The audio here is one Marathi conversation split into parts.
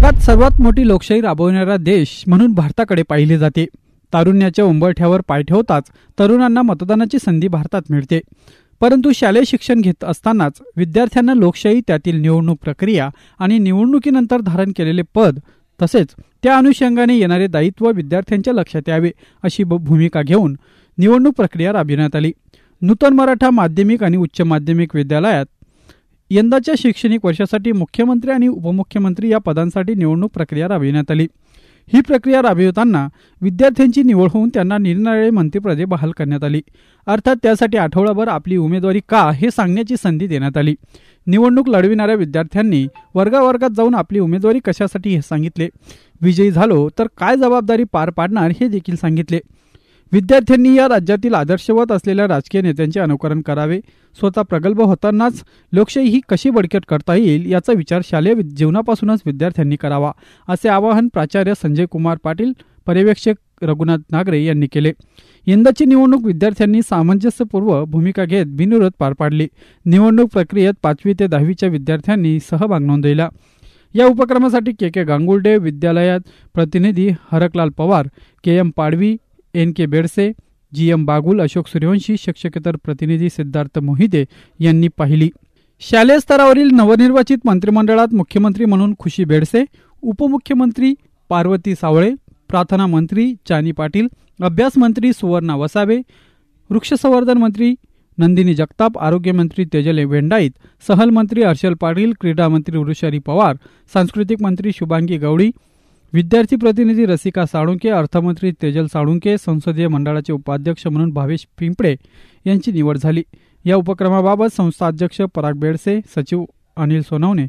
जगात सर्वात मोठी लोकशाही राबवणारा देश म्हणून भारताकडे पाहिले जाते। तारुण्याच्या उंबरठ्यावर पाय ठेवताच तरुणांना मतदानाची संधी भारतात मिळते। परंतु शालेय शिक्षण घेत असतानाच विद्यार्थ्यांना लोकशाही, त्यातील निवडणूक प्रक्रिया आणि निवडणुकीनंतर धारण केलेले पद तसेच त्या अनुषंगाने येणारे दायित्व विद्यार्थ्यांच्या लक्षात यावे अशी भूमिका घेऊन निवडणूक प्रक्रिया राबविण्यात आली। नूतन मराठा माध्यमिक आणि उच्च माध्यमिक विद्यालयात यंदाच्या शैक्षणिक वर्षासाठी मुख्यमंत्री आणि उपमुख्यमंत्री या पदांसाठी निवडणूक प्रक्रिया राबविण्यात आली। ही प्रक्रिया राबविताना विद्यार्थ्यांची निवड होऊन त्यांना निरनिराळे मंत्रिपदे बहाल करण्यात आली। अर्थात त्यासाठी आठवडाभर आपली उमेदवारी का हे सांगण्याची संधी देण्यात आली। निवडणूक लढविणाऱ्या विद्यार्थ्यांनी वर्गावर्गात जाऊन आपली उमेदवारी कशासाठी हे सांगितले। विजयी झालो तर काय जबाबदारी पार पाडणार हे देखील सांगितले। विद्यार्थ्यांनी या राज्यातील आदर्शवत असलेल्या राजकीय नेत्यांचे अनुकरण करावे। स्वतः प्रगल्भ होतानाच लोकशाही ही कशी बळकट करता येईल याचा विचार शालेय जीवनापासूनच विद्यार्थ्यांनी करावा, असे आवाहन प्राचार्य संजय कुमार पाटील, पर्यवेक्षक रघुनाथ नागरे यांनी केले। यंदाची निवडणूक विद्यार्थ्यांनी सामंजस्यपूर्व भूमिका घेत बिनविरोध पार पाडली। निवडणूक प्रक्रियेत 5वी ते 10वीच्या विद्यार्थ्यांनी सहभाग नोंदविला। या उपक्रमासाठी के गांगुर्डे विद्यालयात प्रतिनिधी हरकलाल पवार, के पाडवी, NK बेडसे, GM बागुल, अशोक सूर्यवंशी, शिक्षकेतर प्रतिनिधी सिद्धार्थ मोहिते यांनी पाहिली। शालेय स्तरावरील नवनिर्वाचित मंत्रिमंडळात मुख्यमंत्री म्हणून खुशी बेडसे, उपमुख्यमंत्री पार्वती सावळे, प्रार्थना मंत्री चानी पाटील, अभ्यास मंत्री सुवर्णा वसावे, वृक्षसंवर्धन मंत्री नंदिनी जगताप, आरोग्य मंत्री तेजल वेंडाईत, सहल मंत्री हर्षल पाटील, क्रीडा मंत्री वृषारी पवार, सांस्कृतिक मंत्री शुभांगी गवळी, विद्यार्थी प्रतिनिधी रसिका साळुंके, अर्थमंत्री तेजल साळुंके, संसदीय मंडळाचे उपाध्यक्ष म्हणून भावेश पिंपळे यांची निवड झाली। या उपक्रमाबाबत संस्था अध्यक्ष पराग बेडसे, सचिव अनिल सोनवणे,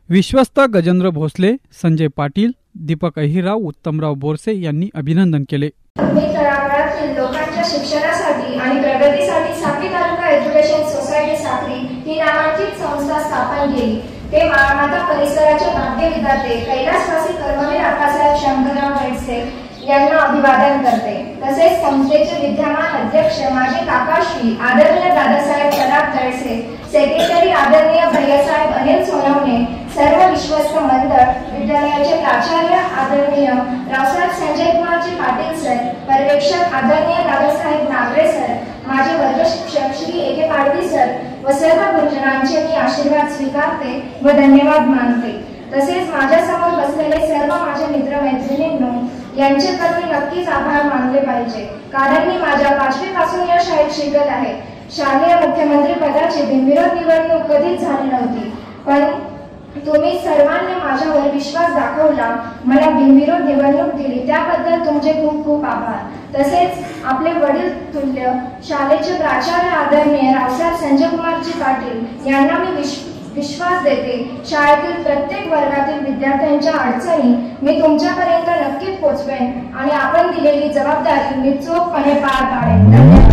विश्वस्त गजेंद्र भोसले, संजय पाटील, दीपक अहिराव, उत्तमराव बोरसे यांनी अभिनंदन केले। मी तळागाळातील लोकांच्या शिक्षणासाठी आणि प्रगतीसाठी साखळी तालुका एज्युकेशन सोसायटी साखळी ही नामांकित संस्था स्थापन केली। ते माता परिसराचे भाग्य विधाते कैलासवासी कर्मवीर आप्पासाहेब शंकरराव बेडसे यांना अभिवादन करते। तसेच संस्थेचे विद्यमान अध्यक्ष माजी काकाश्री आदरणीय दादासाहेब प्रताप बेडसे, सेक्रेटरी आदरणीय भैयासाहेब अनिल सोनवणे, सर्व विश्वस्त मंडळ, विद्यालयाचे प्राचार्य आदरणीय रावसाहेब संजय कुमारजी पाटील सर, पर्यवेक्षक आदरणीय दादासाहेब नागरे सर, माझे वर्ग शिक्षक श्री AK पाडवी सर व सर्व गुरुजनांचे मी आशीर्वाद स्वीकारते व धन्यवाद मानते। तसेच माझ्या समोर बसलेले सर्व माझे मित्र मैत्रिणींनो यांचे तर मी नक्कीच आभार मानले पाहिजे, कारण मी माझ्या 5वी पासून या शाळेत शिकत आहे। शालेय मुख्यमंत्री पदाची बिनविरोध निवडणूक कधीच झाली नव्हती, पण तुम्ही सर्वांनी माझ्यावर विश्वास दाखवला, मला बिनविरोध निवडणूक दिली, त्याबद्दल तुमचे खूप खूप आभार। तसेच आपले वडील तुल्य शाळेचे प्राचार्य आदरणीय रावसाहेब संजय कुमारजी पाटील यांना मी विश्वास देते, शाळेतील प्रत्येक वर्गातील विद्यार्थ्यांच्या अडचणी मी तुमच्यापर्यंत नक्कीच पोहोचवेन आणि आपण दिलेली जबाबदारी मी चोखपणे पार पाडेन।